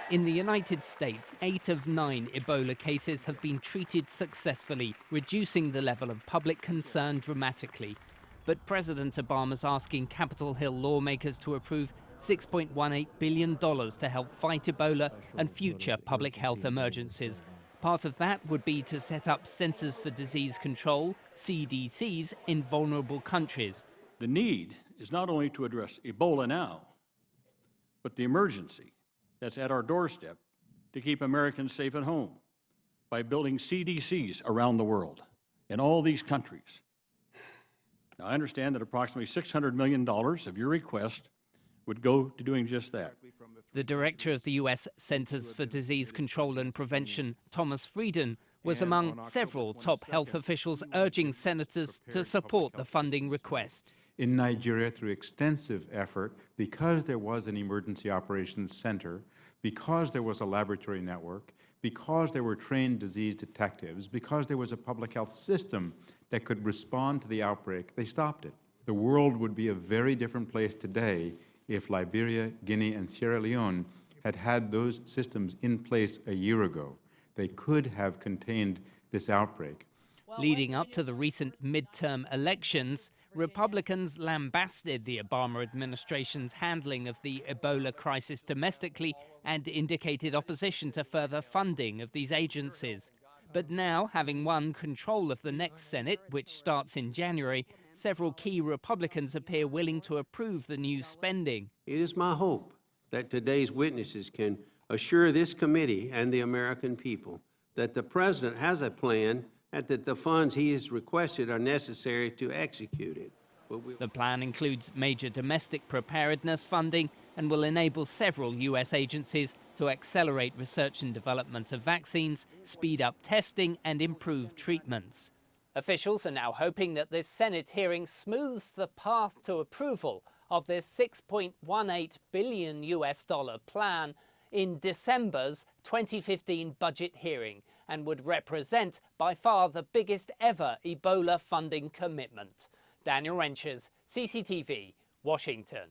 In the United States, 8 of 9 Ebola cases have been treated successfully, reducing the level of public concern dramatically. But President Obama's asking Capitol Hill lawmakers to approve $6.18 billion to help fight Ebola and future public health emergencies. Part of that would be to set up Centers for Disease Control, CDCs, in vulnerable countries. The need is not only to address Ebola now, but the emergency that's at our doorstep to keep Americans safe at home by building CDCs around the world in all these countries. Now, I understand that approximately $600 million of your request would go to doing just that. The director of the U.S. Centers for Disease Control and Prevention, Thomas Frieden, was among several top health officials urging senators to support the funding request. In Nigeria, through extensive effort, because there was an emergency operations center, because there was a laboratory network, because there were trained disease detectives, because there was a public health system that could respond to the outbreak, they stopped it. The world would be a very different place today if Liberia, Guinea, and Sierra Leone had had those systems in place a year ago. They could have contained this outbreak. Leading up to the recent midterm elections, Republicans lambasted the Obama administration's handling of the Ebola crisis domestically and indicated opposition to further funding of these agencies. But now, having won control of the next Senate, which starts in January, several key Republicans appear willing to approve the new spending. It is my hope that today's witnesses can assure this committee and the American people that the President has a plan and that the funds he has requested are necessary to execute it. The plan includes major domestic preparedness funding and will enable several U.S. agencies to accelerate research and development of vaccines, speed up testing and improve treatments. Officials are now hoping that this Senate hearing smooths the path to approval of this $6.18 billion plan in December's 2015 budget hearing and would represent by far the biggest ever Ebola funding commitment. Daniel Renches, CCTV, Washington.